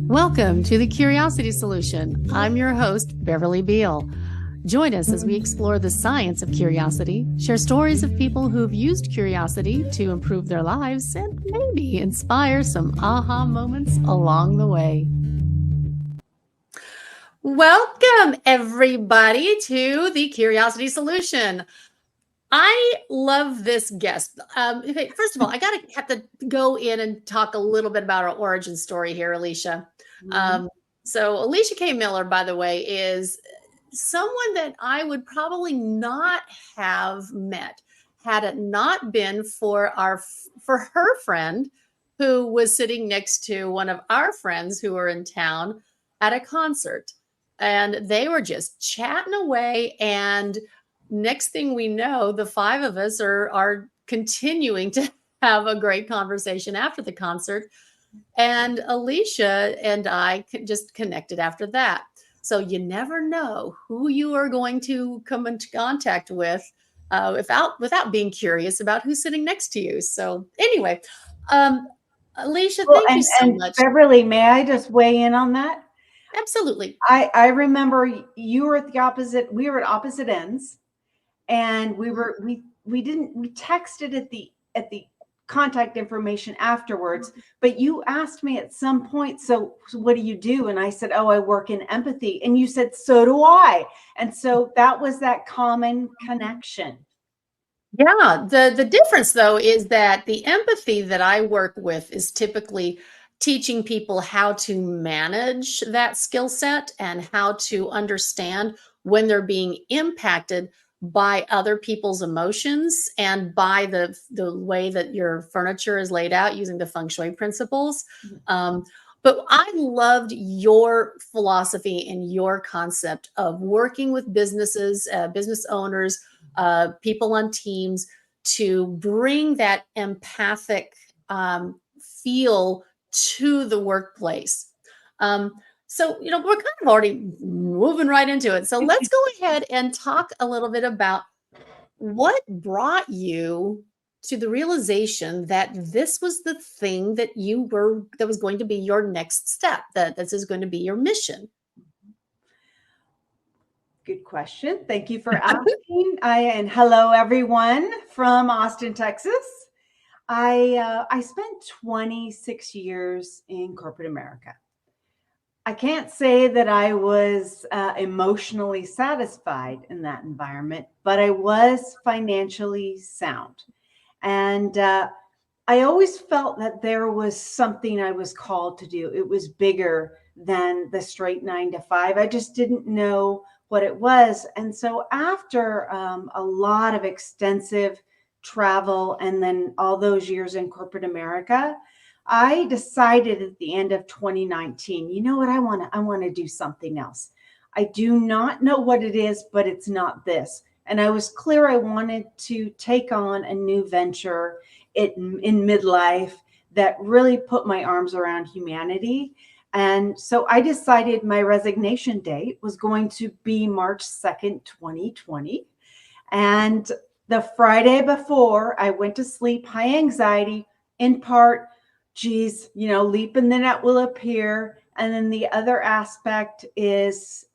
Welcome to The Curiosity Solution. I'm your host, Beverly Beal. Join us as we explore the science of curiosity, share stories of people who've used curiosity to improve their lives, and maybe inspire some aha moments along the way. Welcome, everybody, to The Curiosity Solution. I love this guest. Okay, first of all, I have to go in and talk a little bit about our origin story here, Alicia. So Alicia K. Miller, by the way, is someone that I would probably not have met had it not been for her friend who was sitting next to one of our friends who were in town at a concert, and they were just chatting away. And next thing we know, the five of us are continuing to have a great conversation after the concert. And Alicia and I just connected after that. So you never know who you are going to come into contact with without being curious about who's sitting next to you. So anyway, Alicia, thank you so much. Beverly, may I just weigh in on that? Absolutely. I remember you were at the opposite. We were at opposite ends, and we texted at the contact information afterwards, but you asked me at some point, so what do you do? And I said, oh, I work in empathy. And you said, so do I. And so that was that common connection. Yeah, the difference though is that the empathy that I work with is typically teaching people how to manage that skill set and how to understand when they're being impacted by other people's emotions and by the way that your furniture is laid out using the feng shui principles. But I loved your philosophy and your concept of working with businesses, business owners, people on teams to bring that empathic feel to the workplace. So, we're kind of already moving right into it. So let's go ahead and talk a little bit about what brought you to the realization that this was the thing that that was going to be your next step, that this is going to be your mission. Good question. Thank you for asking. And hello, everyone from Austin, Texas. I spent 26 years in corporate America. I can't say that I was emotionally satisfied in that environment, but I was financially sound. And I always felt that there was something I was called to do. It was bigger than the straight 9 to 5. I just didn't know what it was. And so after a lot of extensive travel and then all those years in corporate America, I decided at the end of 2019, you know what, I want to do something else. I do not know what it is, but it's not this. And I was clear I wanted to take on a new venture in midlife that really put my arms around humanity. And so I decided my resignation date was going to be March 2nd, 2020. And the Friday before I went to sleep, high anxiety, in part, geez, leap and the net will appear. And then the other aspect is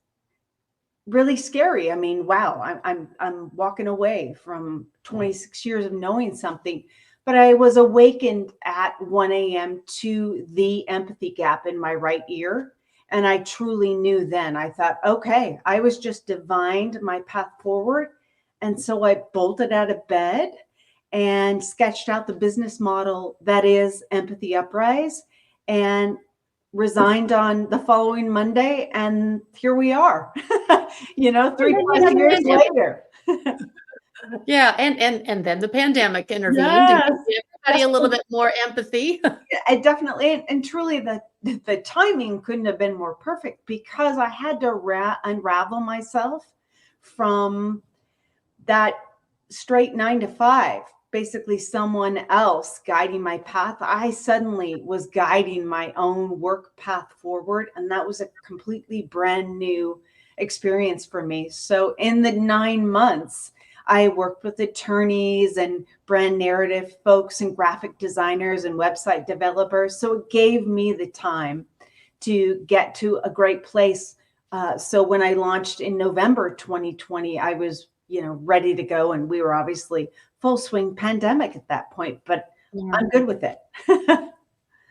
really scary. I mean, wow, I'm walking away from 26 years of knowing something. But I was awakened at 1 a.m. to the empathy gap in my right ear. And I truly knew then. I thought, okay, I was just divined my path forward. And so I bolted out of bed and sketched out the business model that is Empathy Uprise, and resigned on the following Monday. And here we are, 3+ years later. Yeah, and then the pandemic intervened and gave everybody a little bit more empathy. Yeah, definitely, and truly, the timing couldn't have been more perfect, because I had to unravel myself from that straight 9 to 5, basically someone else guiding my path. I suddenly was guiding my own work path forward, and that was a completely brand new experience for me. So in the 9 months, I worked with attorneys and brand narrative folks and graphic designers and website developers. So it gave me the time to get to a great place. So when I launched in November 2020, I was, ready to go, and we were obviously full swing pandemic at that point, but Yeah. I'm good with it.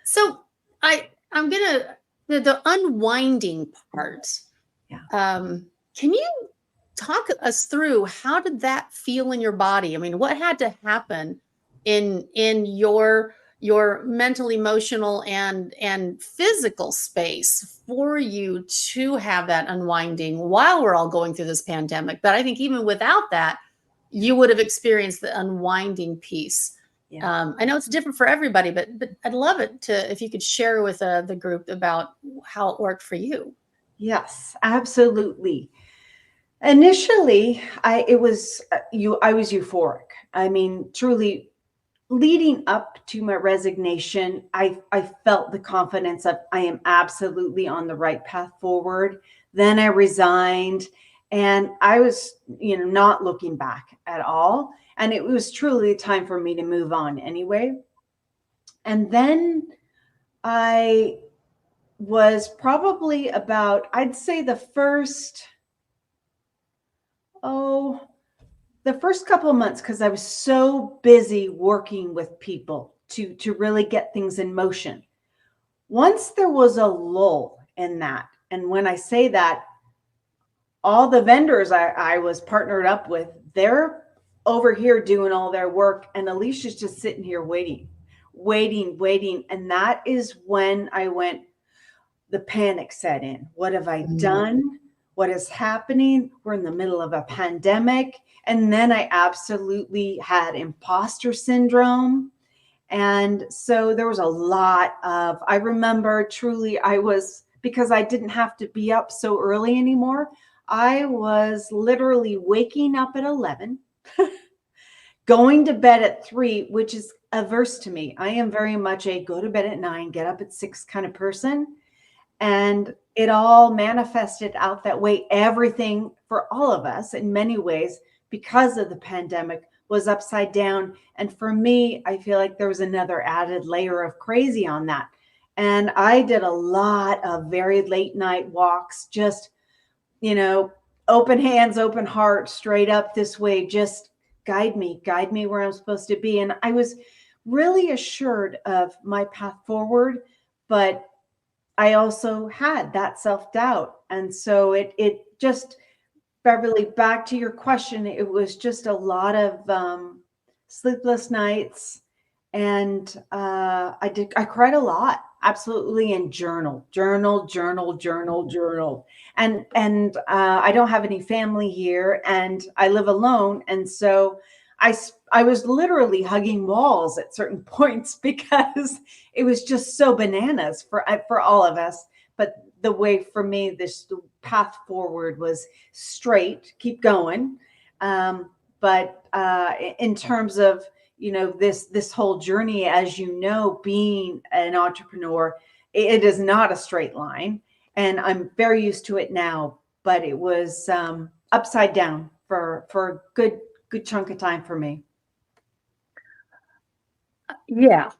So I'm gonna the unwinding part. Yeah. Can you talk us through how did that feel in your body? I mean, what had to happen in your mental, emotional, and physical space for you to have that unwinding while we're all going through this pandemic? But I think even without that, you would have experienced the unwinding piece. Yeah. I know it's different for everybody, but I'd love it to if you could share with the group about how it worked for you. Yes, absolutely. Initially, I was euphoric. I mean, truly, leading up to my resignation, I felt the confidence of I am absolutely on the right path forward. Then I resigned, and I was, not looking back at all. And it was truly time for me to move on anyway. And then I was probably about, I'd say oh, the first couple of months, because I was so busy working with people to really get things in motion. Once there was a lull in that, and when I say that, all the vendors I was partnered up with, they're over here doing all their work, and Alicia's just sitting here waiting. And that is when the panic set in. What have I done? What is happening? We're in the middle of a pandemic. And then I absolutely had imposter syndrome. And so there was a lot of, I remember truly, because I didn't have to be up so early anymore, I was literally waking up at 11, going to bed at 3, which is averse to me. I am very much a go to bed at 9, get up at 6 kind of person. And it all manifested out that way. Everything for all of us in many ways, because of the pandemic, was upside down. And for me, I feel like there was another added layer of crazy on that. And I did a lot of very late night walks, just, open hands, open heart, straight up this way, just guide me where I'm supposed to be. And I was really assured of my path forward, but I also had that self-doubt. And so it just, Beverly, back to your question, it was just a lot of sleepless nights. And I cried a lot, absolutely, and journal. And I don't have any family here, and I live alone. And so I was literally hugging walls at certain points because it was just so bananas for all of us. But the way for me, the path forward was straight, keep going. But in terms of, this whole journey, as being an entrepreneur, it is not a straight line. And I'm very used to it now, but it was upside down for a good chunk of time for me. Yeah.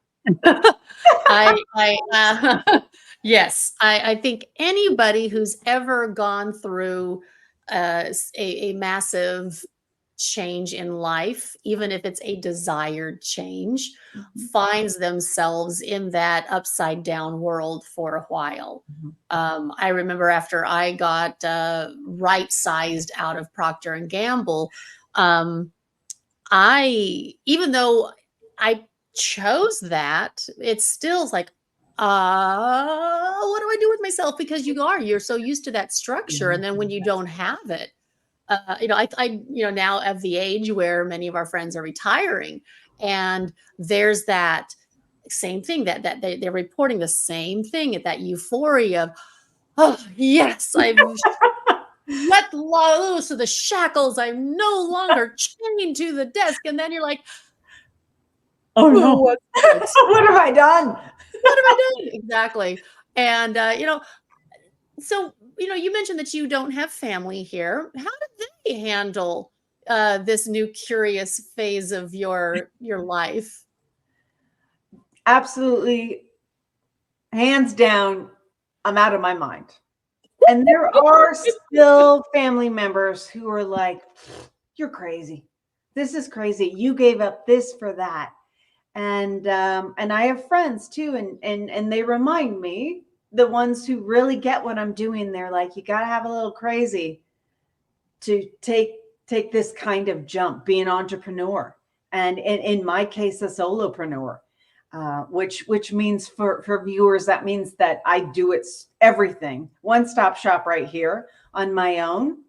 Yes, I think anybody who's ever gone through a massive change in life, even if it's a desired change, finds themselves in that upside down world for a while. I remember after I got right sized out of Procter and Gamble, even though I chose that, it's still like, what do I do with myself? Because you're so used to that structure. And then when you don't have it, now at the age where many of our friends are retiring, and there's that same thing that they're reporting the same thing, at that euphoria of, oh yes, I've let loose of the shackles. I'm no longer chained to the desk. And then you're like, Oh no. what What have I done? What have I done? Exactly. And so you mentioned that you don't have family here. How did they handle this new curious phase of your life? Absolutely, hands down, I'm out of my mind. And there are still family members who are like, you're crazy. This is crazy. You gave up this for that. And I have friends too, and they remind me, the ones who really get what I'm doing, they're like, you got to have a little crazy to take this kind of jump, be an entrepreneur. And in my case, a solopreneur. Which means for viewers, that means that I do everything, one-stop shop right here on my own.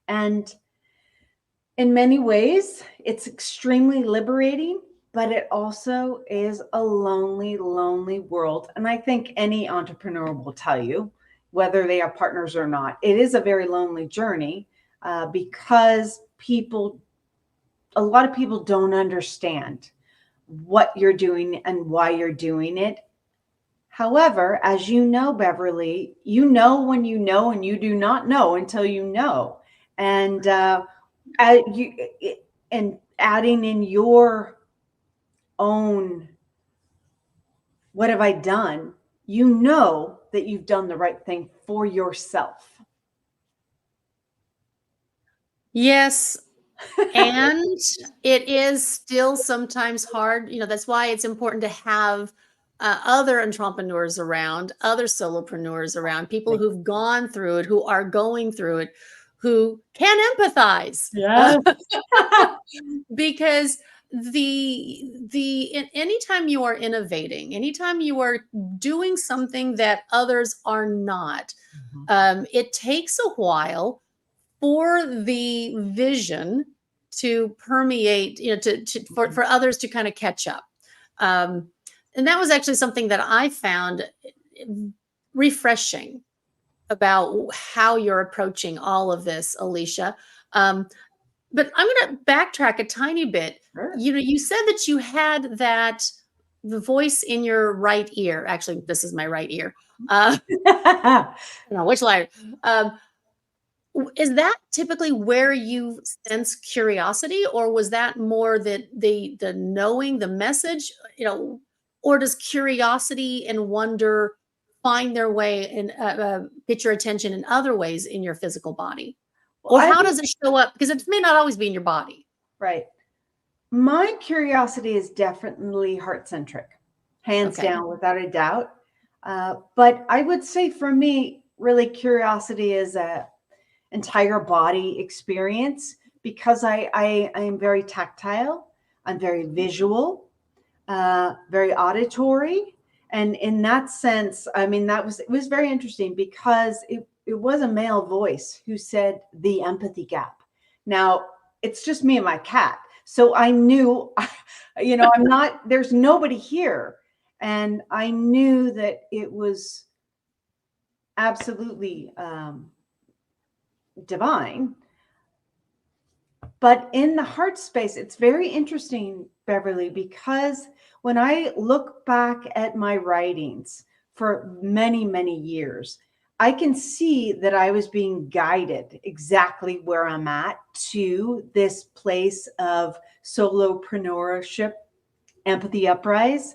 And in many ways, it's extremely liberating, but it also is a lonely, lonely world. And I think any entrepreneur will tell you, whether they are partners or not, it is a very lonely journey because a lot of people don't understand what you're doing and why you're doing it. However, as you know, Beverly, you know when you know, and you do not know until you know. And and adding in your own, what have I done? You know that you've done the right thing for yourself. Yes. And it is still sometimes hard. That's why it's important to have other entrepreneurs around, other solopreneurs around, people who've gone through it, who are going through it, who can empathize. Yes. Because anytime you are innovating, anytime you are doing something that others are not, it takes a while for the vision to permeate, for others to kind of catch up. And that was actually something that I found refreshing about how you're approaching all of this, Alicia. But I'm going to backtrack a tiny bit. Sure. You said that you had the voice in your right ear. Actually, this is my right ear. No, which line? Is that typically where you sense curiosity, or was that more the knowing the message, or does curiosity and wonder find their way and get your attention in other ways in your physical body? Or how does it show up? Because it may not always be in your body. Right. My curiosity is definitely heart-centric, hands down, without a doubt. But I would say for me, really, curiosity is a entire body experience, because I am very tactile. I'm very visual, very auditory. And in that sense, I mean, it was very interesting, because it was a male voice who said the empathy gap. Now, it's just me and my cat. So I knew, there's nobody here. And I knew that it was absolutely divine. But in the heart space, it's very interesting, Beverly, because when I look back at my writings for many, many years, I can see that I was being guided exactly where I'm at, to this place of solopreneurship, Empathy Uprise.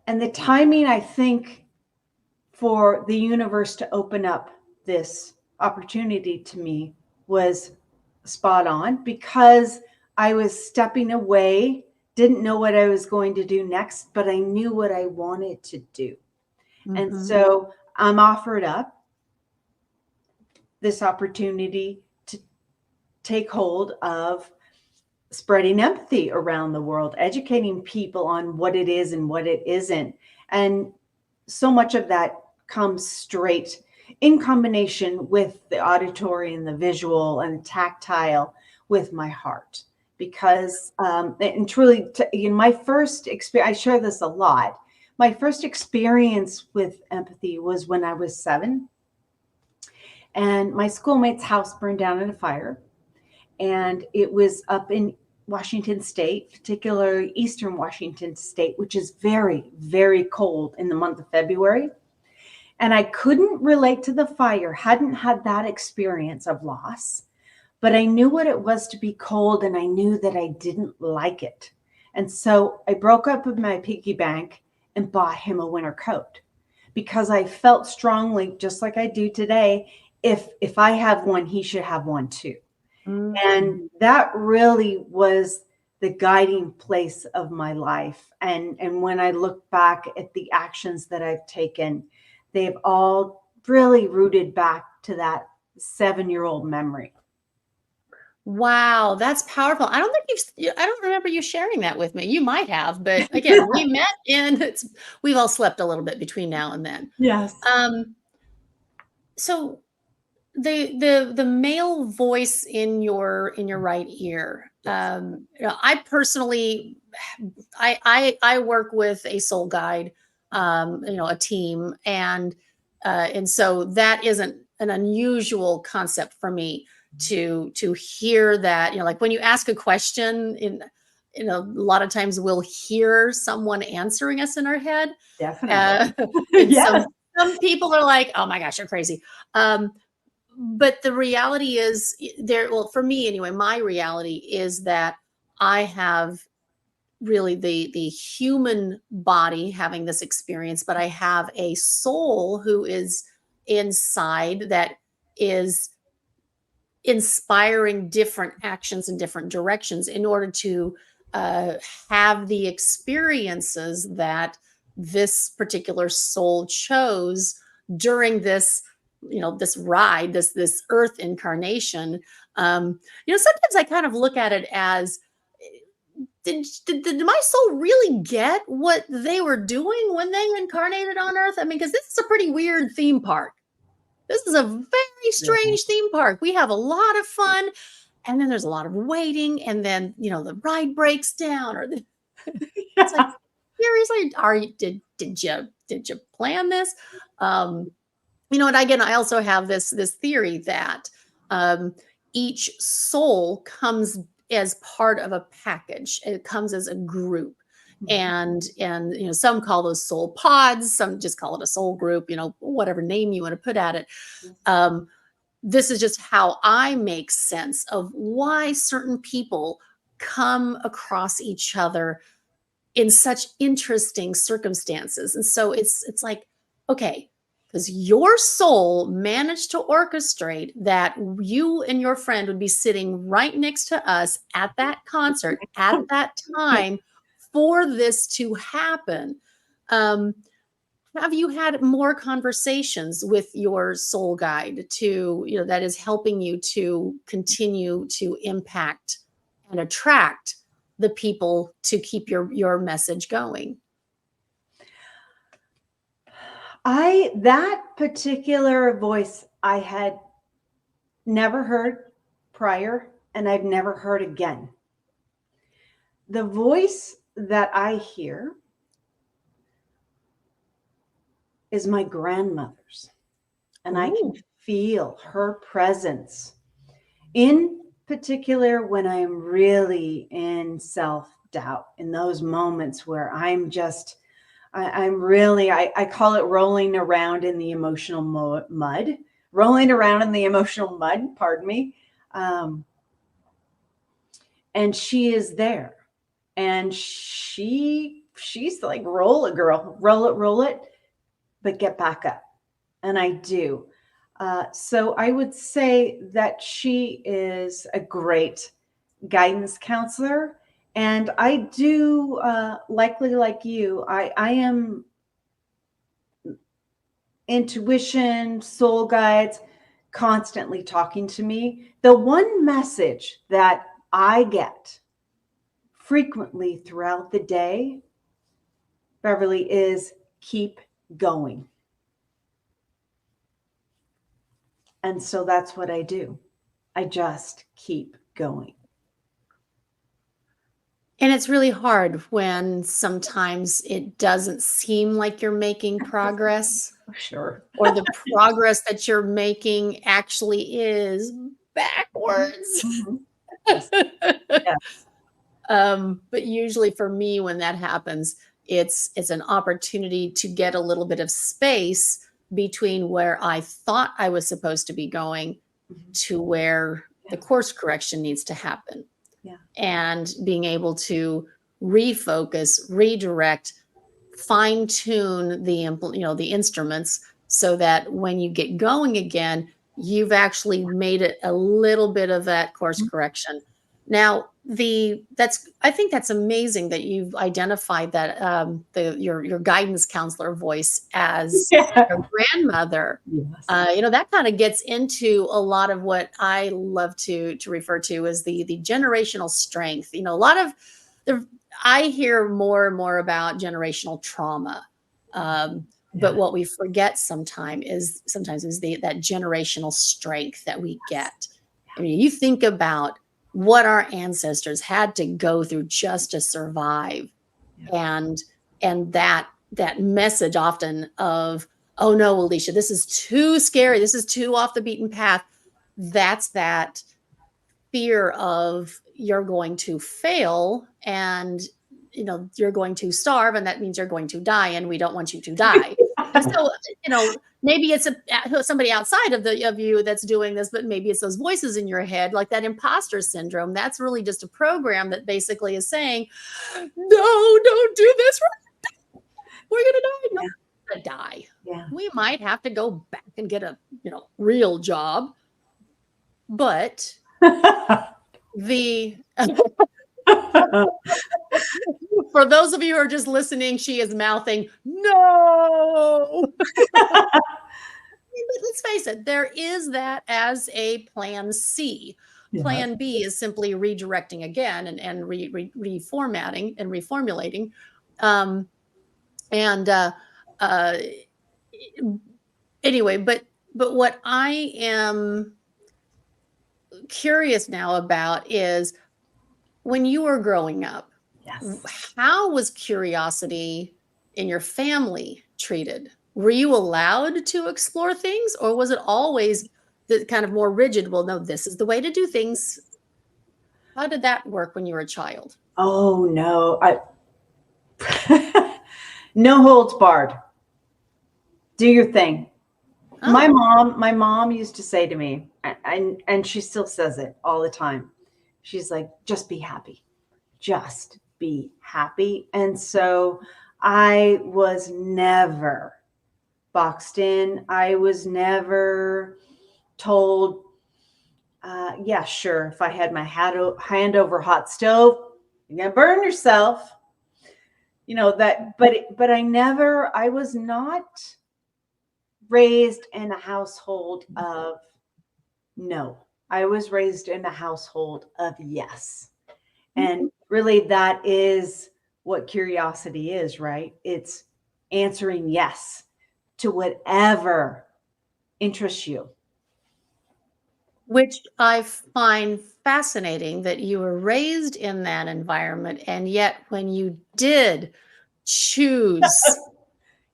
And the timing, I think, for the universe to open up this opportunity to me was spot on, because I was stepping away, didn't know what I was going to do next, but I knew what I wanted to do. And so I'm offered up this opportunity to take hold of spreading empathy around the world, educating people on what it is and what it isn't. And so much of that comes straight in combination with the auditory and the visual and the tactile with my heart. Because, and truly, my first experience, I share this a lot. My first experience with empathy was when I was 7. And my schoolmate's house burned down in a fire. And it was up in Washington State, particularly Eastern Washington State, which is very, very cold in the month of February. And I couldn't relate to the fire, hadn't had that experience of loss, but I knew what it was to be cold, and I knew that I didn't like it. And so I broke up with my piggy bank and bought him a winter coat because I felt strongly, just like I do today, if I have one, he should have one too. And that really was the guiding place of my life. And when I look back at the actions that I've taken, they've all really rooted back to that 7-year-old memory. Wow, that's powerful. I don't remember you sharing that with me. You might have, but again, we met and we've all slept a little bit between now and then. Yes. So the male voice in your right ear. I personally, I work with a soul guide, a team, and so that isn't an unusual concept for me to hear that. Like when you ask a question, a lot of times we'll hear someone answering us in our head. Definitely. And Yes. some people are like, oh my gosh, you're crazy. But the reality is well, for me anyway, my reality is that I have really the human body having this experience, but I have a soul who is inside that is inspiring different actions in different directions in order to uh, have the experiences that this particular soul chose during this this ride, this earth incarnation. Sometimes I kind of look at it as did my soul really get what they were doing when they incarnated on earth? I mean, because this is a pretty weird theme park. This is a very strange theme park. We have a lot of fun, and then there's a lot of waiting, and then the ride breaks down, or it's like, seriously, did you plan this? And again, I also have this theory that each soul comes as part of a package. It comes as a group. And some call those soul pods, some just call it a soul group, whatever name you want to put at it. um, this is just how I make sense of why certain people come across each other in such interesting circumstances. And so it's like, okay, because your soul managed to orchestrate that you and your friend would be sitting right next to us at that concert at that time for this to happen. Um, have you had more conversations with your soul guide that is helping you to continue to impact and attract the people to keep your message going? That particular voice I had never heard prior, and I've never heard again. The voice that I hear is my grandmother's, and I can Ooh. feel her presence. In particular, when I'm really in self-doubt, in those moments where I'm just, I'm really, I call it rolling around in the emotional mud, rolling around in the emotional mud, pardon me. And she is there. And she's like, roll it, girl, roll it, but get back up. And I do. So I would say that she is a great guidance counselor. And I do, likely like you, I am intuition, soul guides constantly talking to me. The one message that I get frequently throughout the day, Beverly, is keep going. And so that's what I do. I just keep going. And it's really hard when sometimes it doesn't seem like you're making progress, Sure. or the progress that you're making actually is backwards. Mhm. Yes. Yes. But usually for me, when that happens, it's an opportunity to get a little bit of space between where I thought I was supposed to be going Mhm. to where the Yeah. course correction needs to happen. Yeah. And being able to refocus, redirect, fine tune the instruments so that when you get going again, you've actually made it a little bit of that course correction. Now, I think that's amazing that you've identified that your guidance counselor voice as Yeah. your grandmother. Yes. That kind of gets into a lot of what I love to refer to as the generational strength. A lot of the I hear more and more about generational trauma. But Yeah. what we forget sometimes is that generational strength that we get. I mean, you think about what our ancestors had to go through just to survive, Yeah. and that message often of, oh no, Alicia, this is too scary, this is too off the beaten path. That's that fear of you're going to fail, and you're going to starve, and that means you're going to die, and we don't want you to die. And so maybe it's somebody outside of you that's doing this, but maybe it's those voices in your head, like that imposter syndrome. That's really just a program that basically is saying, no, don't do this, we're gonna die. No, we're gonna die. Yeah. We might have to go back and get a real job, but the for those of you who are just listening, she is mouthing no. But let's face it, there is that as a plan C. Yeah. Plan B is simply redirecting again and reformatting and reformulating. Um, and anyway, but what I am curious now about is, when you were growing up, Yes. how was curiosity in your family treated? Were you allowed to explore things, or was it always the kind of more rigid, well, no, this is the way to do things? How did that work when you were a child? Oh no. No holds barred. Do your thing. My Oh, mom used to say to me, and she still says it all the time. She's like, just be happy. Just be happy. And so I was never boxed in. I was never told, yeah, sure, if I had my hand over hot stove, you're going to burn yourself. But I was not raised in a household of no. I was raised in a household of yes. And really, that is what curiosity is, right? It's answering yes to whatever interests you. which I find fascinating that you were raised in that environment, and yet when you did choose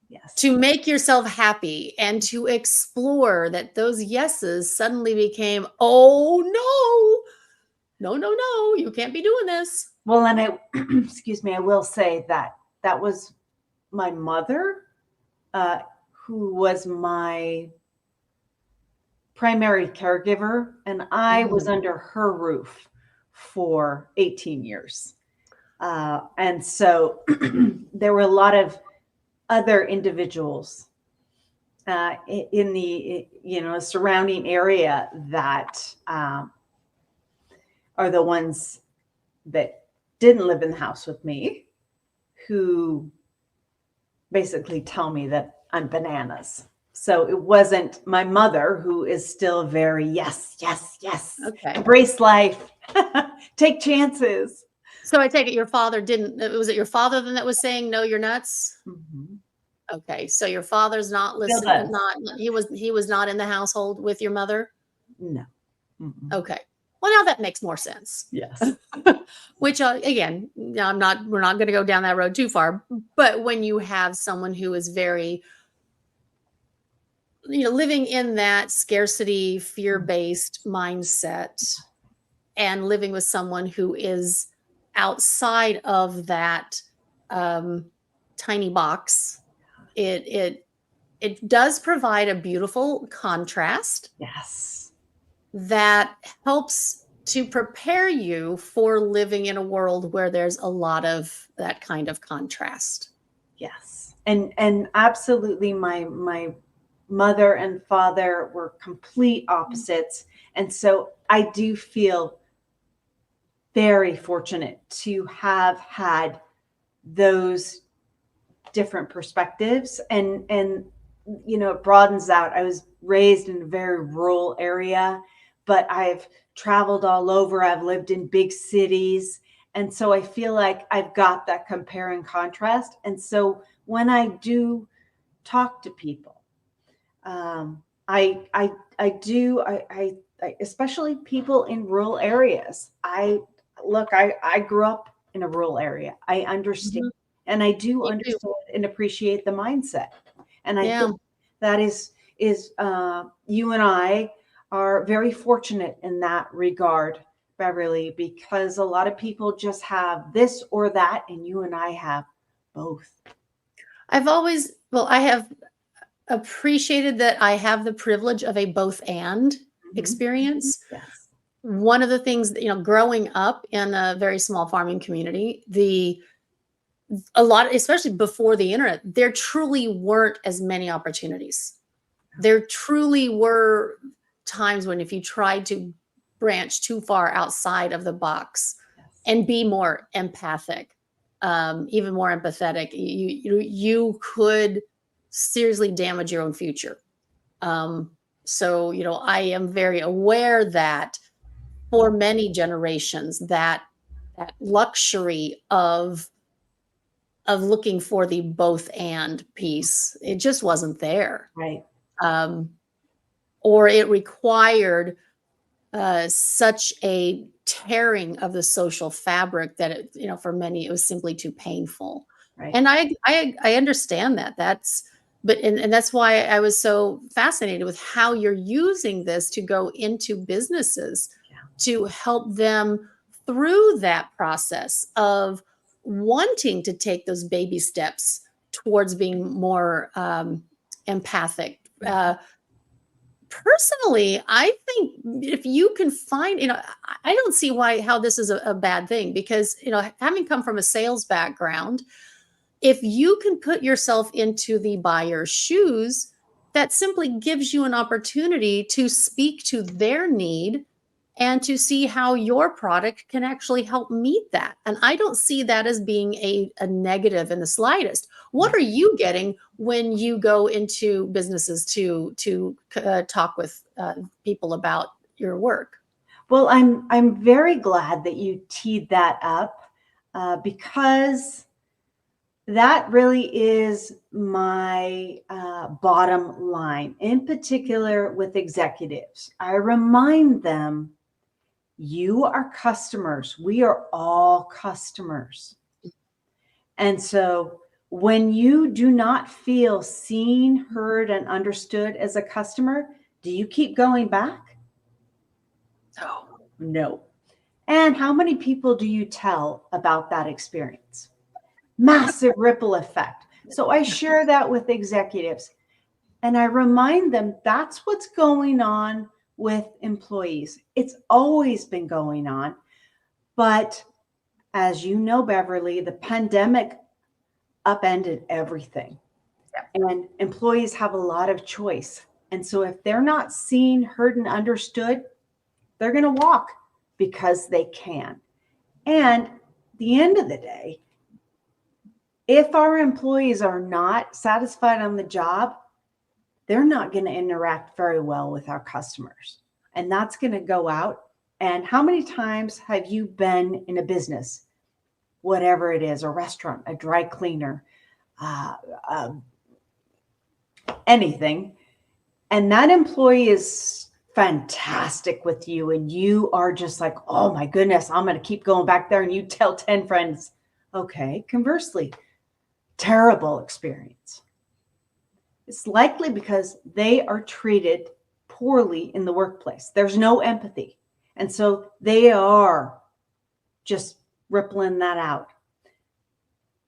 Yes. to make yourself happy and to explore, that those yeses suddenly became, oh no, no, no, no, you can't be doing this. Well, and excuse me, I will say that was my mother, who was my primary caregiver, and I was Mhm. under her roof for 18 years. And so there were a lot of other individuals in the surrounding area that are the ones that didn't live in the house with me, who basically tell me that I'm bananas. So it wasn't my mother, who is still very yes, yes, yes, Okay. embrace life, take chances. So I take it your father didn't, was it your father then that was saying, no, you're nuts? Mm-hmm. Okay. So your father's not Still listening, does. he was not in the household with your mother? No. Mm-mm. Okay. Well, now that makes more sense. Yes. Which again, we're not going to go down that road too far, but when you have someone who is very, living in that scarcity, fear-based mindset, and living with someone who is outside of that um, tiny box, it does provide a beautiful contrast Yes. that helps to prepare you for living in a world where there's a lot of that kind of contrast. Yes. And absolutely my mother and father were complete opposites. And so I do feel very fortunate to have had those different perspectives, and it broadens out. I was raised in a very rural area, but I've traveled all over. I've lived in big cities, and so I feel like I've got that compare and contrast. And so when I do talk to people, I do I especially people in rural areas. I grew up in a rural area. I understand, and I do Me too. understand and appreciate the mindset. And I Yeah. think that is you and I are very fortunate in that regard, Beverly, because a lot of people just have this or that, and you and I have both. I have appreciated that I have the privilege of a both and Mhm. experience. Yes. One of the things, growing up in a very small farming community, a lot, especially before the internet, there truly weren't as many opportunities. There truly were times when if you tried to branch too far outside of the box Yes. and be more empathic, even more empathetic, you could seriously damage your own future. So, I am very aware that for many generations, that luxury of looking for the both and piece, it just wasn't there. Right. Um, or it required such a tearing of the social fabric that for many it was simply too painful. Right. And I understand that. And that's why I was so fascinated with how you're using this to go into businesses Yeah. to help them through that process of wanting to take those baby steps towards being more empathic. Personally, I think if you can find, I don't see how this is a bad thing because, having come from a sales background, if you can put yourself into the buyer's shoes, that simply gives you an opportunity to speak to their need and to see how your product can actually help meet that. And I don't see that as being a negative in the slightest. What are you getting when you go into businesses to talk with people about your work? Well, I'm very glad that you teed that up, because that really is my bottom line, in particular with executives. I remind them, you are customers. We are all customers. And so when you do not feel seen, heard, and understood as a customer, do you keep going back? Oh, No. And how many people do you tell about that experience? Massive ripple effect. So I share that with executives, and I remind them that's what's going on with employees. It's always been going on. But as you know, Beverly, the pandemic upended everything. And employees have a lot of choice. And so if they're not seen, heard, and understood, they're going to walk because they can. And at the end of the day, if our employees are not satisfied on the job, they're not going to interact very well with our customers. And that's going to go out. And how many times have you been in a business, whatever it is, a restaurant, a dry cleaner, uh, uh, anything, and that employee is fantastic with you, and you are just like, oh my goodness, I'm going to keep going back there, and you tell 10 friends. Okay. Conversely, terrible experience. It's likely because they are treated poorly in the workplace. There's no empathy. And so they are just rippling that out.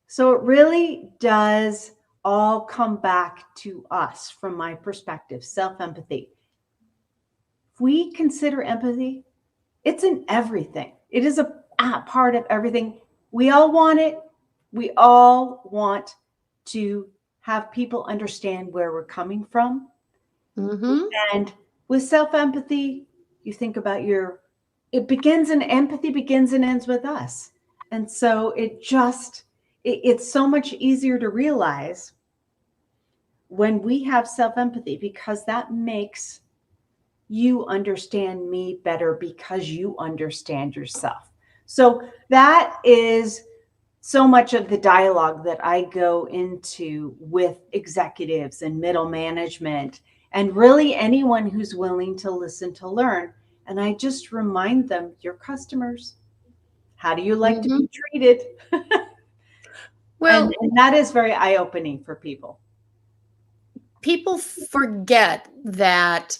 So it really does all come back to us from my perspective, self-empathy. If we consider empathy, It's in everything. It is a part of everything. We all want it. We all want to have people understand where we're coming from. Mm-hmm. And with self-empathy, you think about empathy begins and ends with us. And so it's so much easier to realize when we have self-empathy, because that makes you understand me better because you understand yourself. So that is so much of the dialogue that I go into with executives and middle management and really anyone who's willing to listen to learn. And I just remind them, you're customers. How do you like to Mm-hmm. be treated? Well, And that is very eye-opening for people. people forget that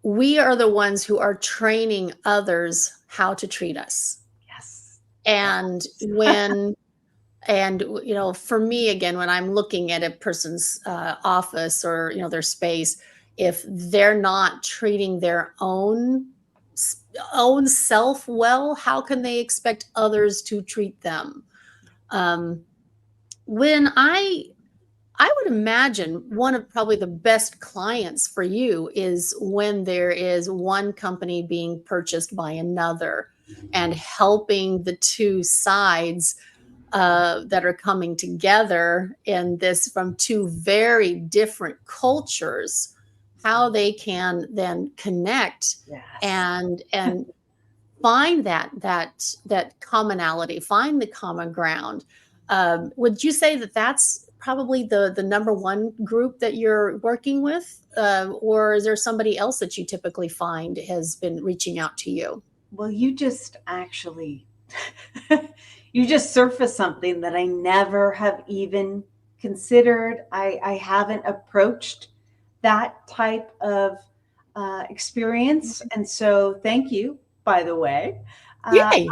we are the ones who are training others how to treat us. Yes. And for me, again, when I'm looking at a person's office or, their space, if they're not treating their own self well, how can they expect others to treat them? Um, when I would imagine one of probably the best clients for you is when there is one company being purchased by another and helping the two sides that are coming together in this from two very different cultures, how they can then connect Yes. and find that commonality, find the common ground. Would you say that that's probably the number one group that you're working with, or is there somebody else that you typically find has been reaching out to you? Well, you just actually you just surfaced something that I never have even considered. I haven't approached that type of experience. And so thank you, by the way. Uh, Yay!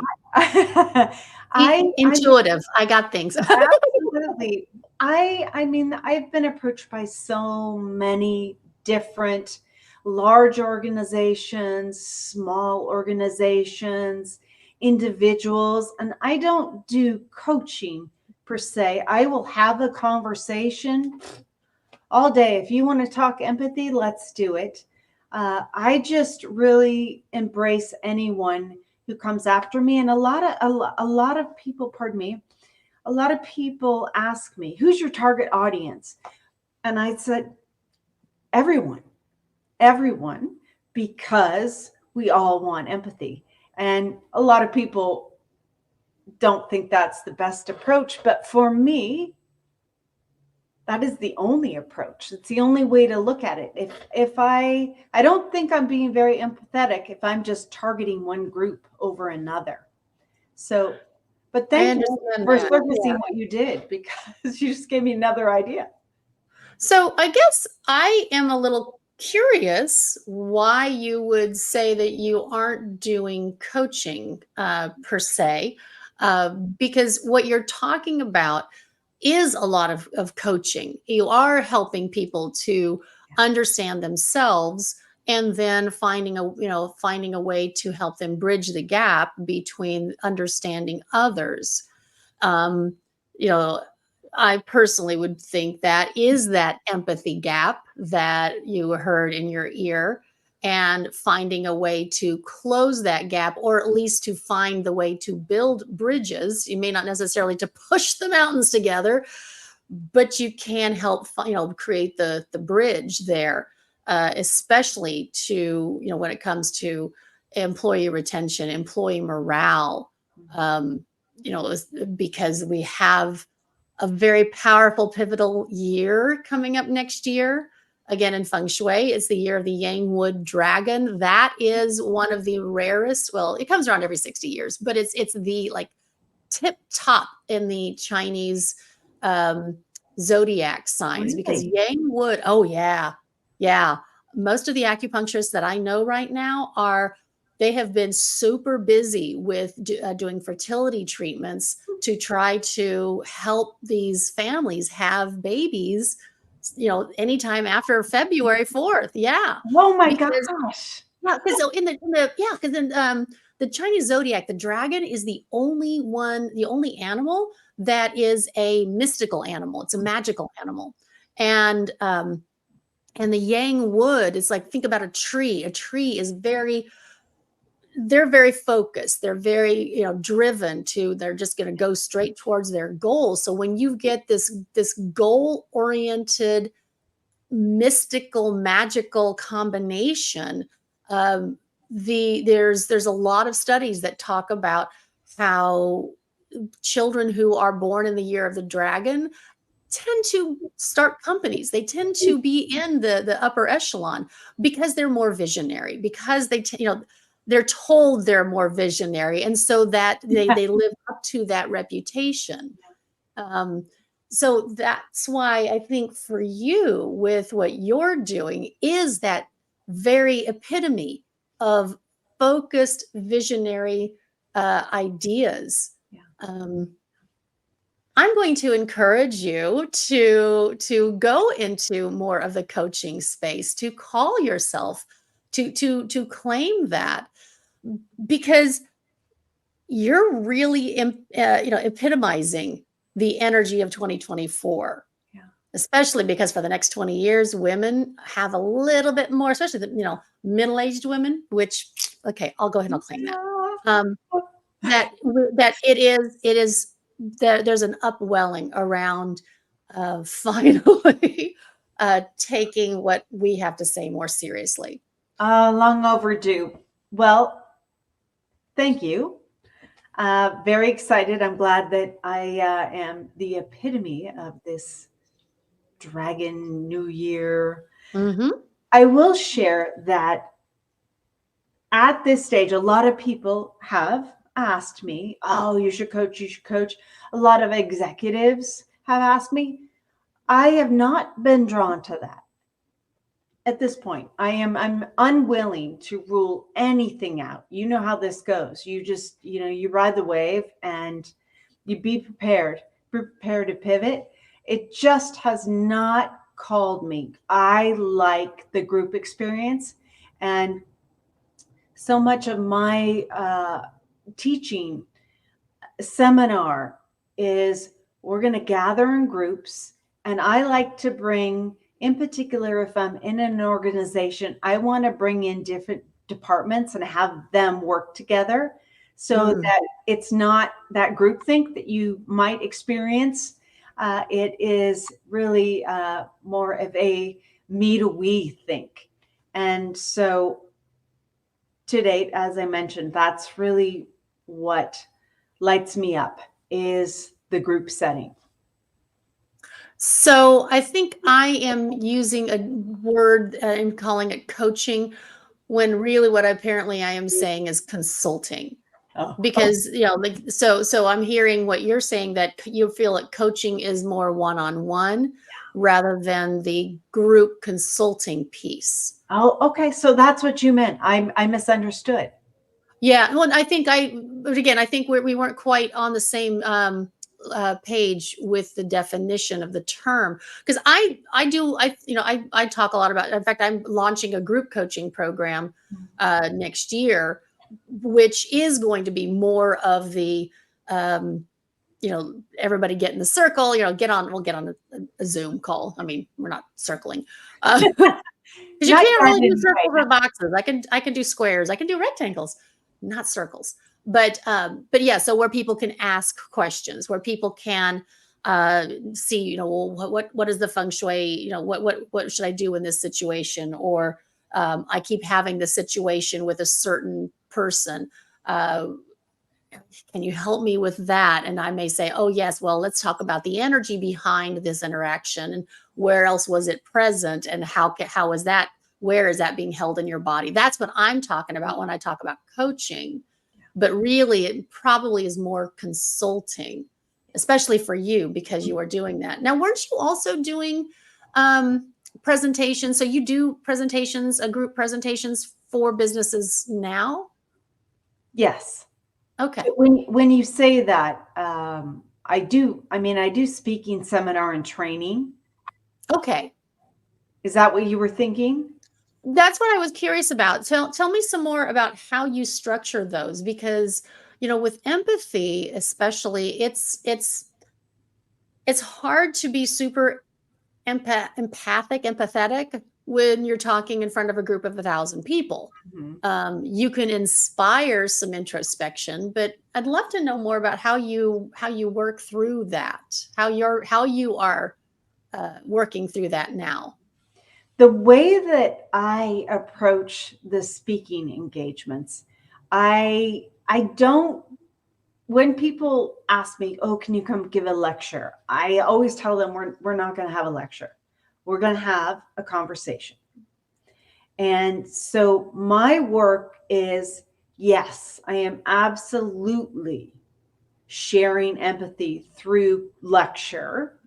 I Intuitive. I got things. absolutely. I mean, I've been approached by so many different large organizations, small organizations, individuals, and I don't do coaching per se. I will have a conversation all day. If you want to talk empathy, let's do it. I just really embrace anyone who comes after me, and a lot of people, pardon me, a lot of people ask me, who's your target audience? And I said, everyone, everyone, because we all want empathy. And a lot of people don't think that's the best approach. But for me, that is the only approach. It's the only way to look at it. If I don't think I'm being very empathetic if I'm just targeting one group over another. So, but I thank you understand for that. surfacing Yeah. what you did because you just gave me another idea. So I guess I am a little curious why you would say that you aren't doing coaching per se, because what you're talking about is a lot of coaching. You are helping people to understand themselves and then finding a way to help them bridge the gap between understanding others. um, you know, I personally would think that is that empathy gap that you heard in your ear, and finding a way to close that gap, or at least to find the way to build bridges. You may not necessarily to push the mountains together, but you can help create the bridge there, especially to when it comes to employee retention, employee morale. um, because we have a very powerful pivotal year coming up next year. Again, in feng shui, it's the year of the yang wood dragon. That is one of the rarest. Well, it comes around every 60 years, but it's the like tip top in the Chinese um, zodiac signs, because Really? yang wood, oh yeah, yeah. Most of the acupuncturists that I know right now they have been super busy with doing fertility treatments to try to help these families have babies, anytime after February 4th. Yeah. Oh my Because gosh. Yeah, because the Chinese zodiac, the dragon is the only one, the only animal that is a mystical animal. It's a magical animal. And and the yang wood is like, think about a tree. A tree is they're very focused. They're very, driven to, they're just going to go straight towards their goal. So when you get this goal oriented, mystical, magical combination, um, there's a lot of studies that talk about how children who are born in the year of the dragon tend to start companies. They tend to be in the upper echelon because they're more visionary, because they're told they're more visionary, and so that they live up to that reputation. Um, so that's why I think for you, with what you're doing, is that very epitome of focused visionary ideas. Yeah. I'm going to encourage you to go into more of the coaching space, to call yourself, to claim that, because you're really epitomizing the energy of 2024. Yeah. Especially because for the next 20 years, women have a little bit more, especially middle-aged women, which, okay, I'll go ahead and I'll claim that. That it is that there's an upwelling around finally taking what we have to say more seriously. Long overdue. Well, thank you. Very excited. I'm glad that I am the epitome of this Dragon New Year. Mm-hmm. I will share that at this stage, a lot of people have asked me, oh, you should coach, you should coach. A lot of executives have asked me. I have not been drawn to that. At this point, I'm unwilling to rule anything out. You know how this goes. You just, you ride the wave and you be prepared to pivot. It just has not called me. I like the group experience, and so much of my teaching seminar is we're going to gather in groups, and I like to bring, in particular, if I'm in an organization, I want to bring in different departments and have them work together so that it's not that groupthink that you might experience. It is really more of a me to we think. And so to date, as I mentioned, that's really what lights me up, is the group setting. So I think I am using a word and calling it coaching, when really what apparently I am saying is consulting. Because so I'm hearing what you're saying, that you feel like coaching is more one-on-one rather than the group consulting piece. Oh, okay. So that's what you meant. I misunderstood. Yeah, well, but again, I think we weren't quite on the same page with the definition of the term, because I talk a lot about. In fact, I'm launching a group coaching program next year, which is going to be more of the everybody get in the circle, we'll get on a Zoom call. I mean, we're not circling. Because you can't really do circles or boxes. I can do squares. I can do rectangles, not circles. But yeah. So where people can ask questions, where people can see, well, what is the feng shui? What should I do in this situation? Or I keep having the situation with a certain person. Can you help me with that? And I may say, oh yes, well, let's talk about the energy behind this interaction, and where else was it present, and how is that, where is that being held in your body? That's what I'm talking about when I talk about coaching. But really, it probably is more consulting, especially for you, because you are doing that. Now, weren't you also doing presentations? So you do presentations, group presentations for businesses now? Yes. Okay. When you say that, I do. I mean, I do speaking, seminar, and training. Okay. Is that what you were thinking? That's what I was curious about. Tell me some more about how you structure those, because with empathy especially, it's hard to be super empathetic when you're talking in front of a group of 1,000 people. Mhm. You can inspire some introspection, but I'd love to know more about how you work through that, how you are working through that now. The way that I approach the speaking engagements, I don't, when people ask me, "Oh, can you come give a lecture?" I always tell them we're not going to have a lecture. We're going to have a conversation. And so my work is, yes, I am absolutely sharing empathy through lecture,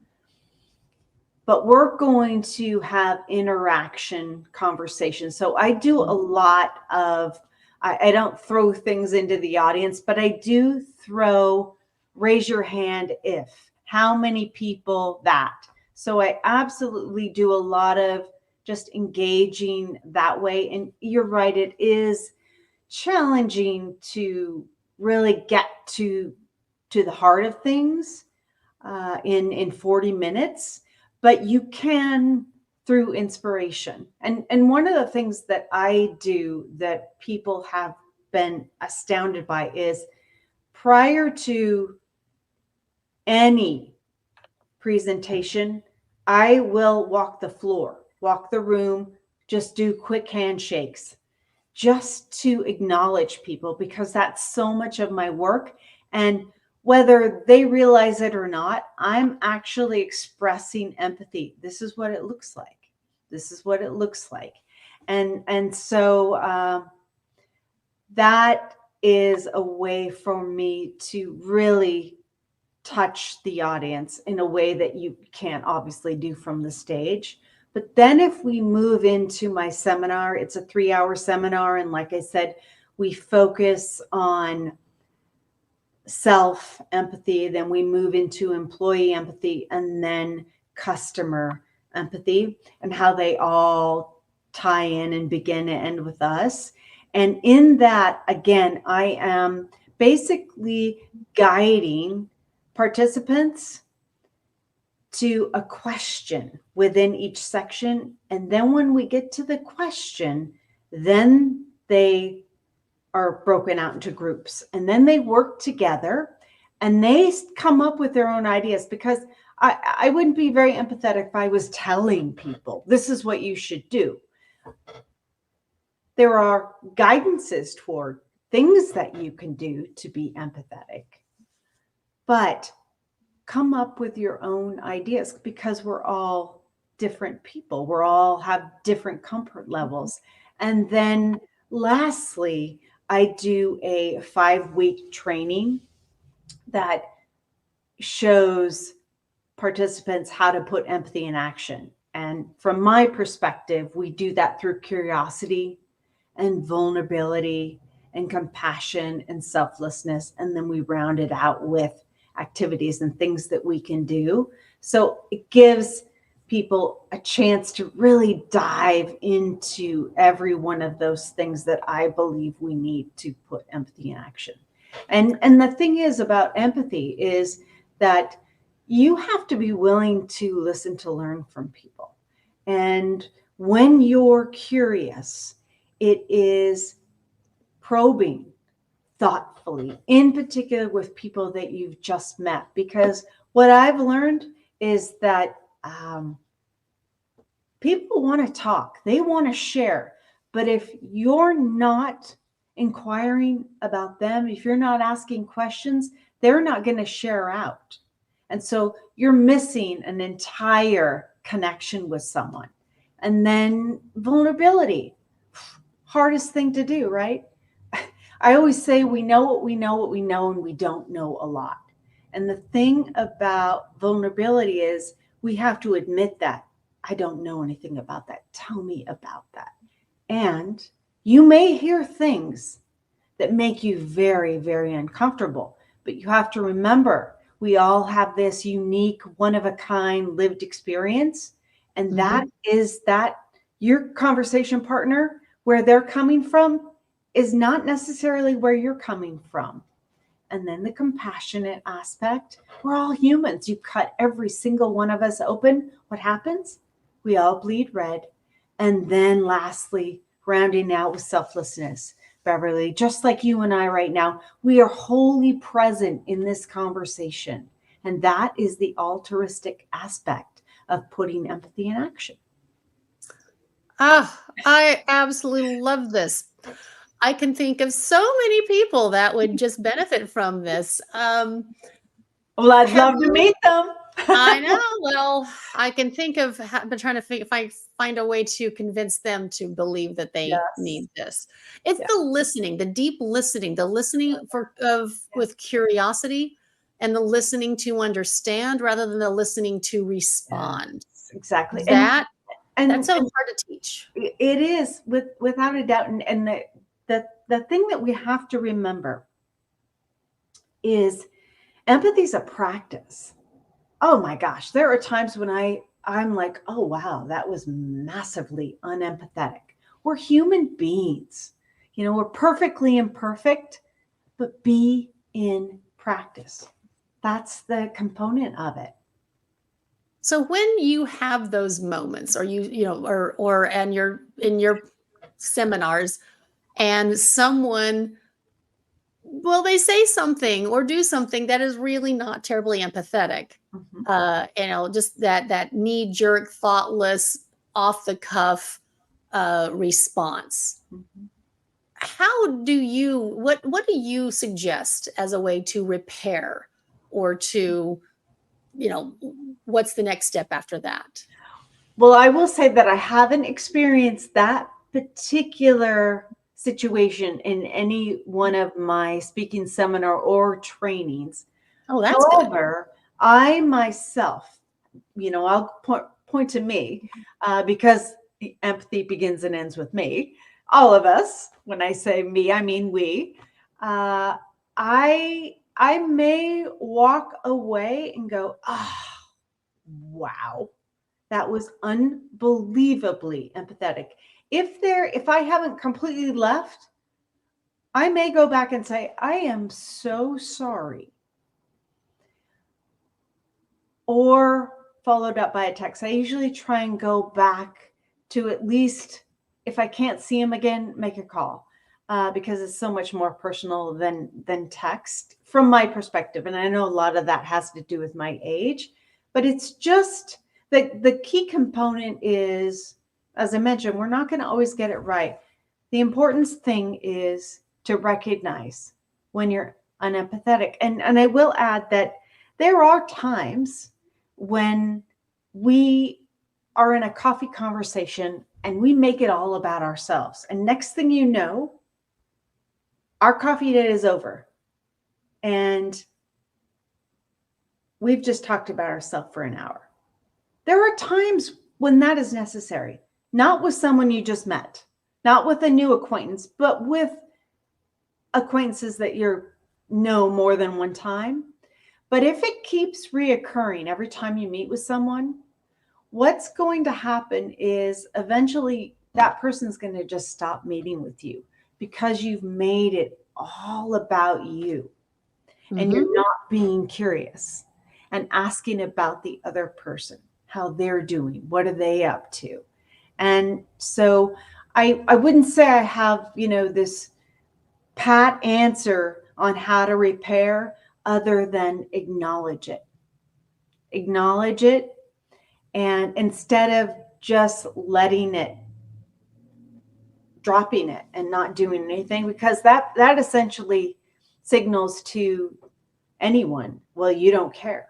but we're going to have interaction conversations. So I do a lot of, I don't throw things into the audience, but I do throw raise your hand if, how many people that. So I absolutely do a lot of just engaging that way. And you're right, it is challenging to really get to the heart of things in 40 minutes, but you can through inspiration. And one of the things that I do that people have been astounded by is, prior to any presentation, I will walk the floor, walk the room, just do quick handshakes just to acknowledge people, because that's so much of my work. And whether they realize it or not, I'm actually expressing empathy. This is what it looks like. This is what it looks like. And so that is a way for me to really touch the audience in a way that you can't obviously do from the stage. But then if we move into my seminar, it's a 3-hour seminar. And like I said, we focus on self empathy, then we move into employee empathy, and then customer empathy, and how they all tie in and begin and end with us. And in that, again, I am basically guiding participants to a question within each section. And then when we get to the question, then they are broken out into groups, and then they work together and they come up with their own ideas, because I wouldn't be very empathetic if I was telling people this is what you should do. There are guidances toward things that you can do to be empathetic, but come up with your own ideas, because we're all different people. We're all have different comfort levels. And then lastly, I do a 5-week training that shows participants how to put empathy in action. And from my perspective, we do that through curiosity and vulnerability and compassion and selflessness. And then we round it out with activities and things that we can do. So it gives people a chance to really dive into every one of those things that I believe we need to put empathy in action. And the thing is about empathy is that you have to be willing to listen to learn from people. And when you're curious, it is probing thoughtfully, in particular with people that you've just met. Because what I've learned is that people want to talk, they want to share. But if you're not inquiring about them, if you're not asking questions, they're not going to share out. And so you're missing an entire connection with someone. And then vulnerability, hardest thing to do, right? I always say we know what we know, and we don't know a lot. And the thing about vulnerability is we have to admit that I don't know anything about that. Tell me about that. And you may hear things that make you very, very uncomfortable, but you have to remember we all have this unique, one of a kind lived experience. And that is that Your conversation partner, where they're coming from, is not necessarily where you're coming from. And then the compassionate aspect, we're all humans. You cut every single one of us open. What happens? We all bleed red. And then lastly, rounding out with selflessness. Beverly, just like you and I right now, we are wholly present in this conversation. And that is the altruistic aspect of putting empathy in action. Ah, I absolutely love this. I can think of so many people that would just benefit from this. Well, I'd Have love to meet them. I know. Well, I can think of been trying to find a way to convince them to believe that they Yes. need this. It's Yeah. the listening, the deep listening, the listening for of with curiosity, and the listening to understand rather than the listening to respond. Yes, exactly. That And that's so hard to teach. it is without a doubt. And the thing that we have to remember is empathy is a practice. Oh my gosh, there are times when I'm like, oh wow, that was massively unempathetic. We're human beings. We're perfectly imperfect, but be in practice. That's the component of it. So when you have those moments, or or and you're in your seminars, and someone, well, they say something or do something that is really not terribly empathetic. Mhm. Just that knee jerk, thoughtless, off the cuff response. Mhm. What do you suggest as a way to repair, or to, you know, what's the next step after that? Well, I will say that I haven't experienced that particular situation in any one of my speaking seminar or trainings. Oh, that's good. However, I myself, I'll point to me because the empathy begins and ends with me. All of us. When I say me, I mean we. Uh, I may walk away and go, ah, wow, that was unbelievably empathetic. If I haven't completely left, I may go back and say, I am so sorry. Or followed up by a text. I usually try and go back to, at least if I can't see him again, make a call, because it's so much more personal than text from my perspective. And I know a lot of that has to do with my age, but it's just the key component is, as I mentioned, we're not going to always get it right. The important thing is to recognize when you're unempathetic. And I will add that there are times when we are in a coffee conversation and we make it all about ourselves. And next thing you know, our coffee date is over. And we've just talked about ourselves for an hour. There are times when that is necessary, not with someone you just met, not with a new acquaintance, but with acquaintances that you know more than one time. But if it keeps reoccurring every time you meet with someone, what's going to happen is eventually that person's going to just stop meeting with you because you've made it all about you and Mhm. you're not being curious and asking about the other person, how they're doing, what are they up to. And so I wouldn't say I have, this pat answer on how to repair other than acknowledge it, and instead of just letting it, dropping it and not doing anything, because that essentially signals to anyone, well, you don't care.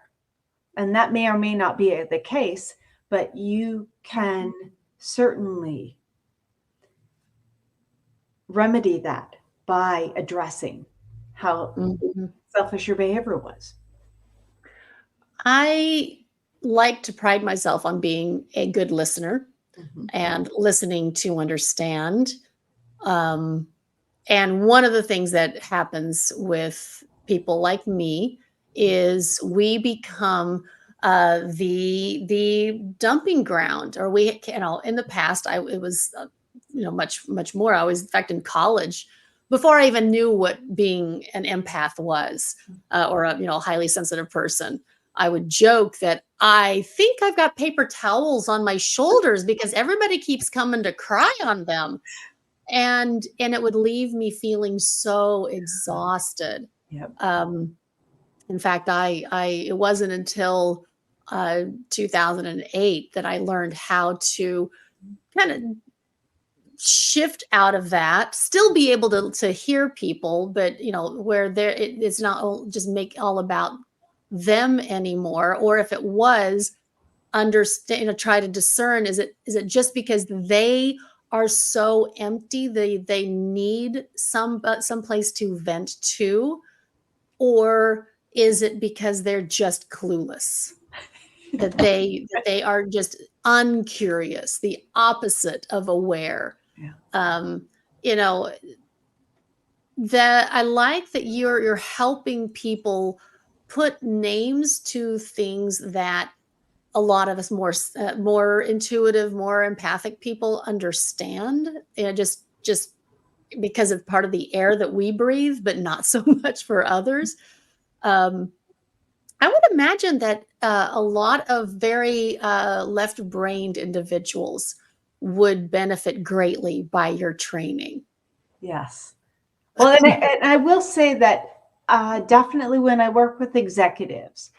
And that may or may not be the case, but you can certainly remedy that by addressing how Mhm. selfish your behavior was. I like to pride myself on being a good listener Mhm. and listening to understand. Um, and one of the things that happens with people like me is we become the dumping ground. Or we, in the past, it was much more. I was, in fact, in college, before I even knew what being an empath was, or a highly sensitive person. I would joke that I think I've got paper towels on my shoulders because everybody keeps coming to cry on them. And it would leave me feeling so exhausted. Yep. In fact, it wasn't until 2008 that I learned how to kind of shift out of that, still be able to hear people, but where it's not just make all about them anymore. Or if it was, understand, try to discern, is it just because they are so empty, they need some place to vent to, or is it because they're just clueless, that they are just uncurious, the opposite of aware? Yeah. You know, that I like that you're helping people put names to things that a lot of us more intuitive, more empathic people understand. Just because of part of the air that we breathe, but not so much for others. Um, I would imagine that a lot of very left-brained individuals would benefit greatly by your training. Yes. Well, and I will say that definitely when I work with executives,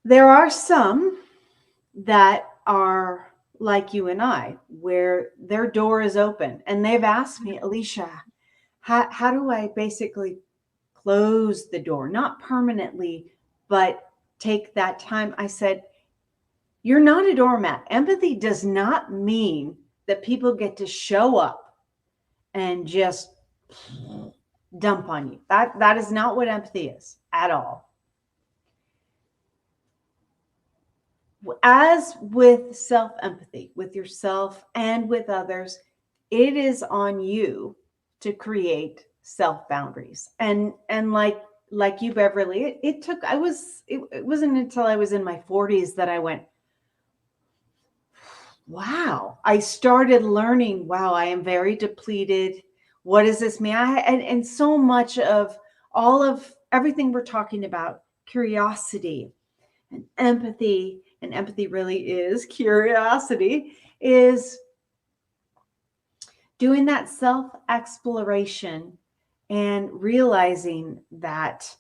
there are some that are like you and I, where their door is open and they've asked me, Alicia, how do I basically close the door? Not permanently, but take that time. I said, you're not a doormat. Empathy does not mean that people get to show up and just dump on you. That is not what empathy is at all. As with self-empathy, with yourself and with others, it is on you to create self-boundaries. And like you, Beverly, it wasn't until I was in my 40s that I went, wow. I started learning, wow, I am very depleted. What does this mean? And so much of all of everything we're talking about, curiosity and empathy really is curiosity, is doing that self-exploration and realizing that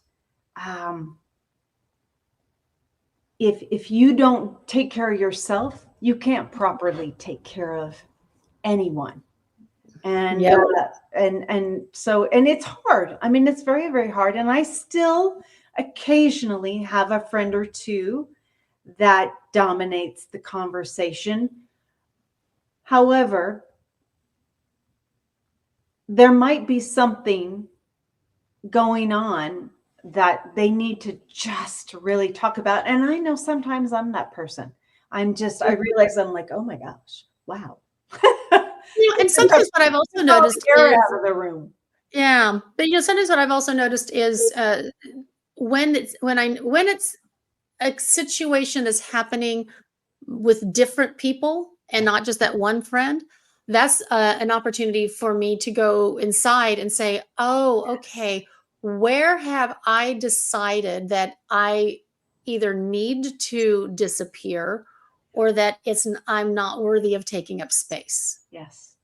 if you don't take care of yourself, you can't properly take care of anyone. And Yep. and it's hard. I mean, it's very, very hard. And I still occasionally have a friend or two that dominates the conversation. However, there might be something going on that they need to just really talk about. And I know sometimes I'm that person. I realize I'm like, oh my gosh, wow. And sometimes what I've also noticed Air is, out of the room. yeah, but sometimes what I've also noticed is when it's a situation that's happening with different people and not just that one friend, that's an opportunity for me to go inside and say, oh, okay, where have I decided that I either need to disappear, or that I'm not worthy of taking up space? Yes.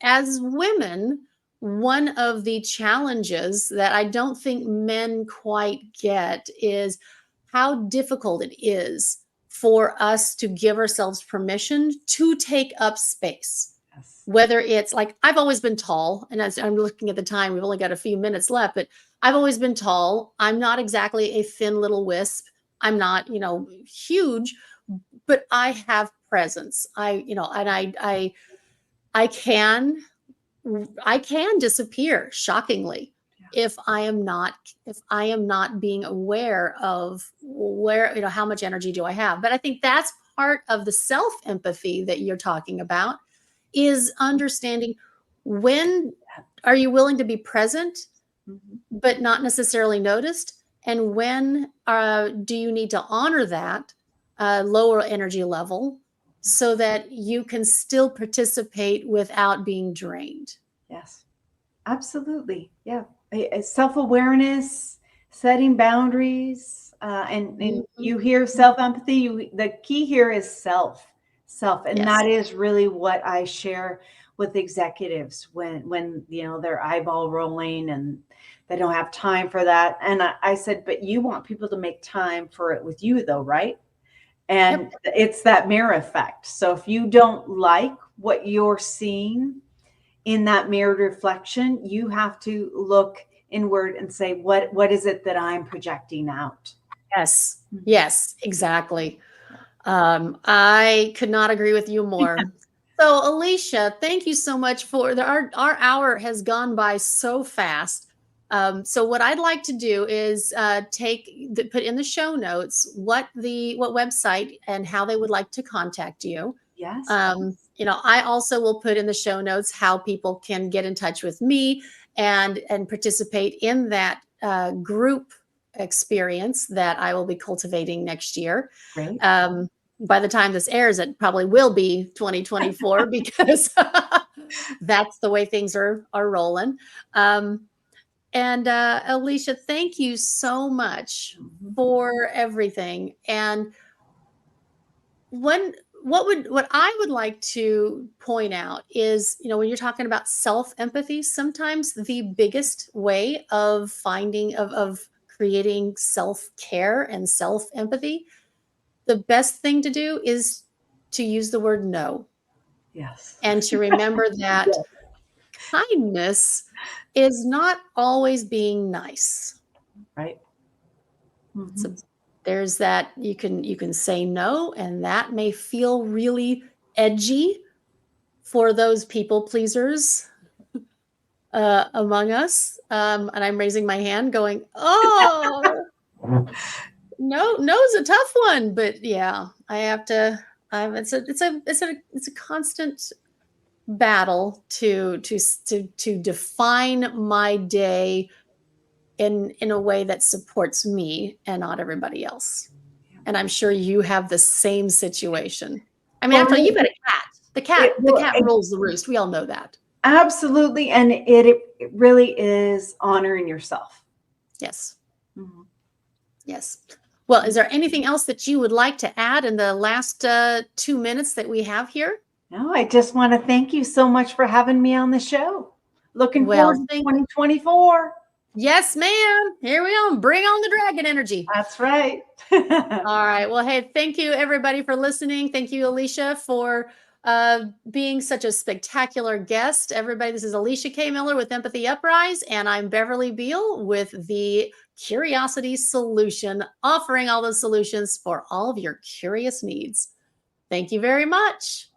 As women, one of the challenges that I don't think men quite get is how difficult it is for us to give ourselves permission to take up space. Yes. Whether it's like, I've always been tall, and as I'm looking at the time, we've only got a few minutes left, but I've always been tall. I'm not exactly a thin little wisp. I'm not, huge, but I have presence. I can disappear shockingly if I am not being aware of where, how much energy do I have. But I think that's part of the self empathy that you're talking about, is understanding when are you willing to be present, but not necessarily noticed, And when do you need to honor that lower energy level so that you can still participate without being drained? Yes, absolutely. Yeah. Self-awareness, setting boundaries, and Mhm. you hear self-empathy. The key here is self, and Yes. that is really what I share with executives when they're eyeball rolling and they don't have time for that. And I said, but you want people to make time for it with you, though, right? And Yep. it's that mirror effect. So if you don't like what you're seeing in that mirrored reflection, you have to look inward and say, what is it that I'm projecting out? Yes. Mhm. Yes, exactly. I could not agree with you more. So, Alicia, thank you so much for our hour has gone by so fast. So, what I'd like to do is put in the show notes what website and how they would like to contact you. Yes. I also will put in the show notes how people can get in touch with me and participate in that group experience that I will be cultivating next year. Great. Um, by the time this airs, it probably will be 2024 because that's the way things are rolling. Um, and Alicia, thank you so much Mhm. for everything. And when what I would like to point out is, when you're talking about self-empathy, sometimes the biggest way of creating self-care and self-empathy, the best thing to do is to use the word no, Yes. and to remember that Yes. kindness is not always being nice. Right. So Mhm. there's that. You can say no, and that may feel really edgy for those people pleasers among us. And I'm raising my hand, going, "Oh, no's a tough one." But yeah, I have to. It's a constant battle to define my day in a way that supports me and not everybody else. And I'm sure you have the same situation. I mean, Well, after all, you've got a cat. The cat it, the well, cat rules the roost. We all know that. absolutely. And it really is honoring yourself. Yes. Mhm. Yes. Well, is there anything else that you would like to add in the last 2 minutes that we have here? No, I just want to thank you so much for having me on the show. Looking Well, forward to 2024. yes, ma'am. Here we go. Bring on the dragon energy. That's right. All right. Well, hey, thank you everybody for listening. Thank you, Alicia, for being such a spectacular guest. Everybody, this is Alicia K. Miller with Empathy Uprise, and I'm Beverly Beal with the Curiosity Solution, offering all those solutions for all of your curious needs. Thank you very much.